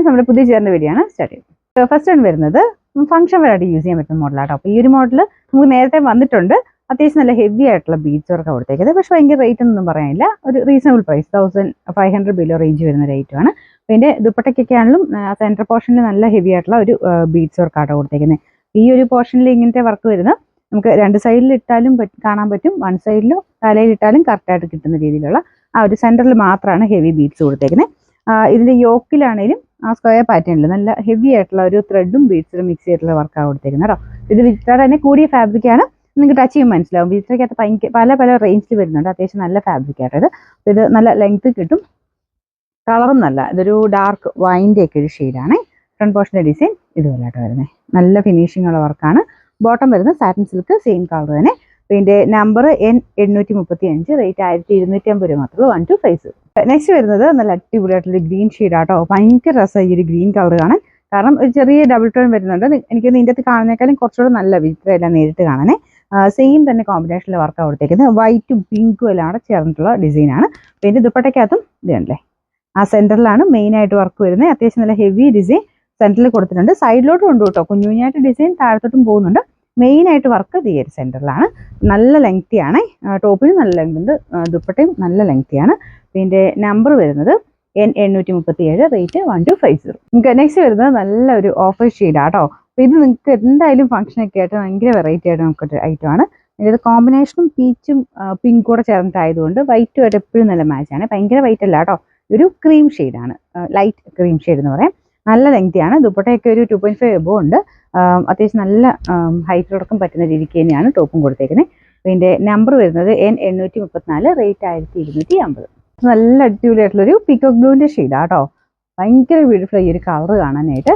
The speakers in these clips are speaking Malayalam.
നമ്മുടെ പുതിയ ചേർന്ന വീഡിയോയാണ് സ്റ്റാർട്ട് ചെയ്യുന്നത്. ഫസ്റ്റ് വൺ വരുന്നത് ഫംഗ്ഷൻ വരായിട്ട് യൂസ് ചെയ്യാൻ പറ്റുന്ന മോഡലാട്ടോ. അപ്പോൾ ഈ ഒരു മോഡൽ നമുക്ക് നേരത്തെ വന്നിട്ടുണ്ട്. അത്യാവശ്യം നല്ല ഹെവി ആയിട്ടുള്ള ബീഡ്സ് വർക്ക് കൊടുത്തേക്കുന്നത്. പക്ഷേ ഭയങ്കര റേറ്റ് ഒന്നും പറയാനില്ല. ഒരു റീസണബിൾ പ്രൈസ് 1500 ബിലോ റേഞ്ച് വരുന്ന റേറ്റുമാണ്. പിന്നെ ദുപ്പട്ടയ്ക്കൊക്കെ ആണെങ്കിലും സെൻറ്റർ പോർഷനിൽ നല്ല ഹെവി ആയിട്ടുള്ള ഒരു ബീഡ്സ് വർക്കാട്ടോ കൊടുത്തേക്കുന്നത്. ഈ ഒരു പോർഷനിൽ ഇങ്ങനത്തെ വർക്ക് വരുന്നത് നമുക്ക് രണ്ട് സൈഡിൽ ഇട്ടാലും കാണാൻ പറ്റും. വൺ സൈഡിലോ തലയിലിട്ടാലും കറക്റ്റായിട്ട് കിട്ടുന്ന രീതിയിലുള്ള ആ ഒരു സെൻറ്ററിൽ മാത്രമാണ് ഹെവി ബീഡ്സ് കൊടുത്തേക്കുന്നത്. ഇതിൻ്റെ യോക്കിലാണെങ്കിലും ആ സ്ക്വയർ പാറ്റേണിൽ നല്ല ഹെവി ആയിട്ടുള്ള ഒരു ത്രെഡും ബീഡ്സിലും മിക്സ് ചെയ്തിട്ടുള്ള വർക്കാണ് കൊടുത്തേക്കുന്നത് കേട്ടോ. ഇത് വിചിത്ര തന്നെ കൂടിയ ഫാബ്രിക്കാണ്. നിങ്ങൾക്ക് ടച്ച് ചെയ്യുമ്പോൾ മനസ്സിലാവും. വിചിത്രയ്ക്കകത്ത് പല റേഞ്ചിൽ വരുന്നുണ്ട്. അത്യാവശ്യം നല്ല ഫാബ്രിക്കായിട്ട് ഇത് നല്ല ലെങ്ത് കിട്ടും. കളറും നല്ല ഇതൊരു ഡാർക്ക് വൈൻ്റെ ഒക്കെ ഒരു ഷെയ്ഡാണ്. ഫ്രണ്ട് പോർഷൻ്റെ ഡിസൈൻ ഇതുപോലെയായിട്ട് വരുന്നത്. നല്ല ഫിനിഷിംഗ് ഉള്ള വർക്കാണ്. ബോട്ടം വരുന്നത് സാറ്റിൻ സിൽക്ക് സെയിം കളർ തന്നെ. ഇതിൻ്റെ നമ്പർ N835, റേറ്റ് 1250 രൂപ മാത്രമേ 1250. നെക്സ്റ്റ് വരുന്നത് നല്ല അടിപൊളിയായിട്ടുള്ള ഗ്രീൻ ഷെയ്ഡാട്ടോ. ഭയങ്കര രസമായി ഈ ഒരു ഗ്രീൻ കളർ കാണാൻ. കാരണം ഒരു ചെറിയ ഡബിൾ ടോൺ വരുന്നുണ്ട്. എനിക്ക് ഇതിൻ്റെ അകത്ത് കാണുന്നേക്കാളും കുറച്ചുകൂടെ നല്ല വിചിത്രമെല്ലാം നേരിട്ട് കാണാനേ. സെയിം തന്നെ കോമ്പിനേഷനിലെ വർക്കാണ് കൊടുത്തേക്കുന്നത്. വൈറ്റും പിങ്കും എല്ലാം കൂടെ ചേർന്നിട്ടുള്ള ഡിസൈനാണ്. പിന്നെ ദുപ്പട്ടയ്ക്കകത്തും ഇത് കണ്ടല്ലേ, ആ സെൻറ്ററിലാണ് മെയിനായിട്ട് വർക്ക് വരുന്നത്. അത്യാവശ്യം നല്ല ഹെവി ഡിസൈൻ സെൻറ്ററിൽ കൊടുത്തിട്ടുണ്ട്. സൈഡിലോട്ടും ഉണ്ട് കേട്ടോ, കുഞ്ഞുകുഞ്ഞായിട്ട് ഡിസൈൻ താഴത്തോട്ടും പോകുന്നുണ്ട്. മെയിനായിട്ട് വർക്ക് ഈ ഒരു സെൻറ്ററിലാണ്. നല്ല ലെങ്തിയാണ്. ടോപ്പിനും നല്ല ലെങ്ത് ഉണ്ട്, ദുപ്പട്ടയും നല്ല ലെങ്തിയാണ്. പിന്നെ നമ്പർ വരുന്നത് N837, റേറ്റ് 1250. നിങ്ങൾക്ക് നെക്സ്റ്റ് വരുന്നത് നല്ലൊരു ഓഫർ ഷെയ്ഡാട്ടോ. അപ്പോൾ ഇത് നിങ്ങൾക്ക് എന്തായാലും ഫംഗ്ഷനൊക്കെ ആയിട്ട് ഭയങ്കര വെറൈറ്റി ആയിട്ട് നമുക്കൊരു ഐറ്റമാണ്. ഇത് കോമ്പിനേഷനും പീച്ചും പിങ്കും കൂടെ ചേർന്നിട്ടായതുകൊണ്ട് വൈറ്റുമായിട്ട് എപ്പോഴും നല്ല മാച്ചാണ്. ഭയങ്കര വൈറ്റ് അല്ല കേട്ടോ, ഒരു ക്രീം ഷെയ്ഡാണ്, ലൈറ്റ് ക്രീം ഷെയ്ഡ് എന്ന് പറയാം. നല്ല ലെങ്തിയാണ്. ദുപ്പട്ടയൊക്കെ ഒരു 2.5 എബോ ഉണ്ട്. അത്യാവശ്യം നല്ല ഹൈറ്റിലടക്കം പറ്റുന്ന രീതിക്ക് തന്നെയാണ് ടോപ്പും കൊടുത്തേക്കുന്നത്. ഇതിൻ്റെ നമ്പർ വരുന്നത് N834, റേറ്റ് 1250. നല്ല അടിപൊളിയായിട്ടുള്ളൊരു പീക്കോക്ക് ബ്ലൂവിൻ്റെ ഷെയ്ഡാട്ടോ. ഭയങ്കര ബ്യൂട്ടിഫുൾ ഈ ഒരു കളർ കാണാനായിട്ട്.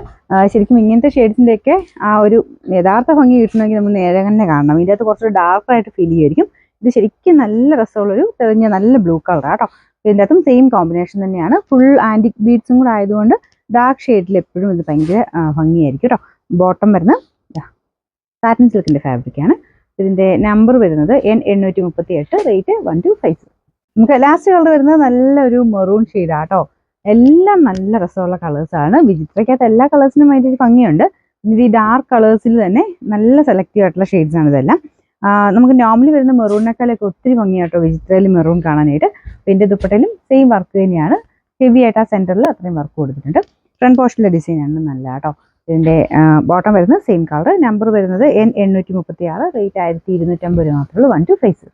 ശരിക്കും ഇങ്ങനത്തെ ഷെയ്ഡ്സിൻ്റെയൊക്കെ ആ ഒരു യഥാർത്ഥ ഭംഗി കിട്ടണമെങ്കിൽ നമ്മൾ നേരെ തന്നെ കാണണം. ഇതിൻ്റെ അകത്ത് കുറച്ചൊരു ഡാർക്കായിട്ട് ഫീൽ ചെയ്യുമായിരിക്കും. ഇത് ശരിക്കും നല്ല രസമുള്ളൊരു തെളിഞ്ഞ നല്ല ബ്ലൂ കളറാട്ടോ. ഇതിൻ്റെ അകത്തും സെയിം കോമ്പിനേഷൻ തന്നെയാണ്. ഫുൾ ആൻറ്റിക് ബീഡ്സും കൂടെ ആയതുകൊണ്ട് ഡാർക്ക് ഷെയ്ഡിൽ എപ്പോഴും ഇത് ഭയങ്കര ഭംഗിയായിരിക്കും കേട്ടോ. ബോട്ടം വരുന്നത് സാറ്റിൻ സിൽക്കിൻ്റെ ഫാബ്രിക്കാണ്. ഇതിൻ്റെ നമ്പർ വരുന്നത് N838, റേറ്റ് 1250. നമുക്ക് ലാസ്റ്റ് കളർ വരുന്നത് നല്ലൊരു മെറൂൺ ഷെയ്ഡാട്ടോ. എല്ലാം നല്ല രസമുള്ള കളേഴ്സാണ്. വിചിത്രയ്ക്കകത്ത് എല്ലാ കളേഴ്സിനും അതിൻ്റെ ഒരു ഭംഗിയുണ്ട്. ഇത് ഈ ഡാർക്ക് കളേഴ്സിൽ തന്നെ നല്ല സെലക്റ്റീവ് ആയിട്ടുള്ള ഷെയ്ഡ്സാണ് ഇതെല്ലാം. നമുക്ക് നോർമലി വരുന്ന മെറൂണിനേക്കാളൊക്കെ ഒത്തിരി ഭംഗിയാട്ടോ വിചിത്രയിൽ മെറൂൺ കാണാനായിട്ട്. പിന്നെ ദുപ്പട്ടയിലും സെയിം വർക്ക് തന്നെയാണ്. ഹെവി ആയിട്ട് ആ സെൻറ്ററിൽ അത്രയും വർക്ക് കൊടുത്തിട്ടുണ്ട്. ഫ്രണ്ട് പോർഷനിലെ ഡിസൈനാണ് നല്ല കേട്ടോ. ഇതിൻ്റെ ബോട്ടം വരുന്നത് സെയിം കളർ. നമ്പർ വരുന്നത് N836, റേറ്റ് 1250 രൂപ മാത്രമേ 1250.